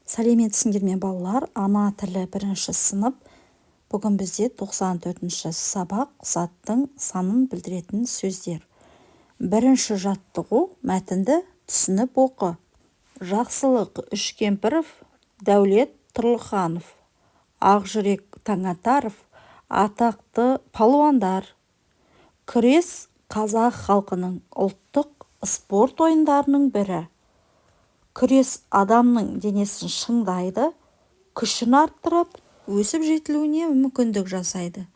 Сәлеметсіңдер ме балалар? Ана тілі 1-ші сынып. Бүгін бізде 94-ші сабақ заттың санын білдіретін сөздер. 1-ші жаттығу мәтінді түсініп оқы. Жақсылық Үшкемпіров, Дәулет Тұрлыханов, Ақжүрек Таңатаров, атақты палуандар. Күрес қазақ халқының ұлттық спорт ойындарының бірі. Күрес адамның денесін шыңдайды, күшін арттырып, өсіп жетілуіне мүмкіндік жасайды.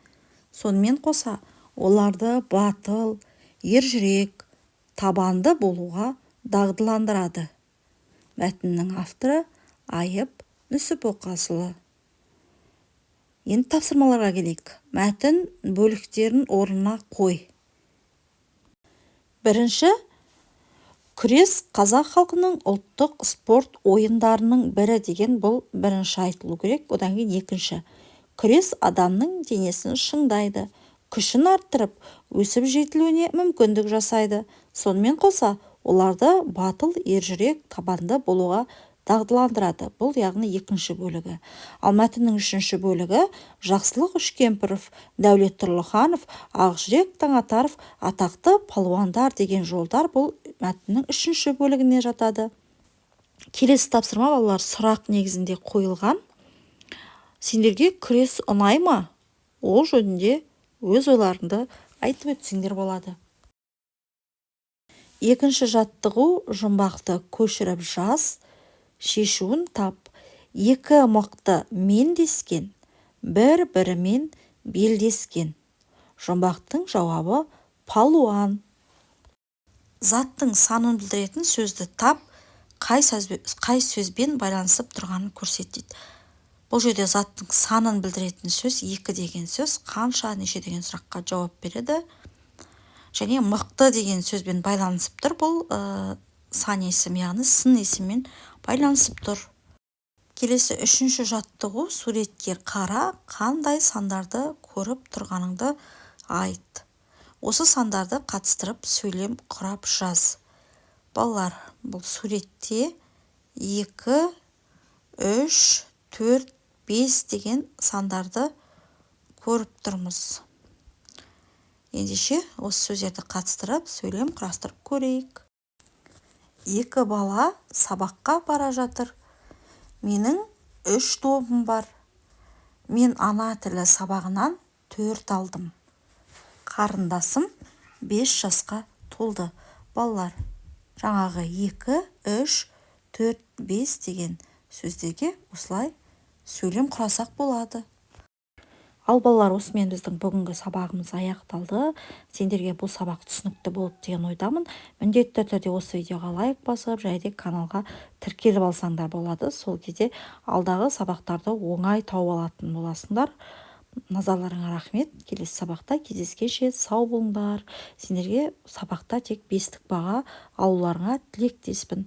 Сонымен қоса, оларды батыл, ержүрек, табанды болуға дағдыландырады. Мәтіннің авторы Айып Нүсіпоқасұлы. Енді тапсырмаларға келейік. Мәтін бөліктерін орнына қой. 1-ші, күрес қазақ халқының ұлттық спорт ойындарының бірі деген бұл 1-ші айтылу керек. Одан кейін 2-ші. Күрес адамның денесін шыңдайды, күшін арттырып, өсіп жетілуіне мүмкіндік жасайды. Сонымен қоса, оларды батыл, ержүрек, табанды болуға дағдыландырады. Бұл яғни 2-ші бөлігі. Ал мәтіннің 3-ші бөлігі Жақсылық Үшкемпіров, Дәулет Тұрлыханов, Ақжүрек Таңатаров, атақты палуандар деген жолдар бұл мәтіннің 3-ші бөлігіне жатады. Келесі тапсырма балалар сұрақ негізінде қойылған. Сендерге күрес ұнай ма? Ол жөнінде өз ойларыңды айтып өтсеңдер болады. 2-ші жаттығу жұмбақты көшіріп жаз, шешуін тап. 2 мықты мен дескен, бір-бірімен белдескен. Жұмбақтың жауабы палуан. Заттың санын білдіретін сөзді тап, қай сөзбен байланысып тұрғанын көрсетеді. Бұл жерде заттың санын білдіретін сөз 2 деген сөз қанша, неше деген сұраққа жауап береді. Және мықты деген сөзбен байланысып тұр. Бұл сан есім, яғни сын есіммен байланысып тұр. Келесі 3-ші жаттығу суретке қара, қандай сандарды көріп тұрғаныңды айт. Осы сандарды қатыстырып сөйлем құрап жаз. Балалар, бұл суретте 2, 3, 4, 5 деген сандарды көріп тұрмыз. Ендеше, осы сөздерді қатыстырып, сөйлем құрастырып көрейік. 2 бала сабаққа бара жатыр. Менің 3 тобым бар. Мен ана тілі сабағынан 4 алдым. Қарындасым 5 жасқа толды. Балалар, жаңағы 2, 3, 4, 5 деген сөздерге осылай сөйлем құрасақ болады. Ал балалар, осымен біздің бүгінгі сабағымыз аяқталды. Сендерге бұл сабақ түсінікті болды деген ойдамын. Міндетті түрде осы видеоға лайк басып, және каналға тіркеліп алсаңдар болады. Сол кезде алдағы сабақтарды оңай тауып алатын боласыңдар. Назарларыңа рахмет. Келесі сабақта кездескенше сау болыңдар. Сендерге сабақта тек 5-тік баға алуларыңа тілектеспін.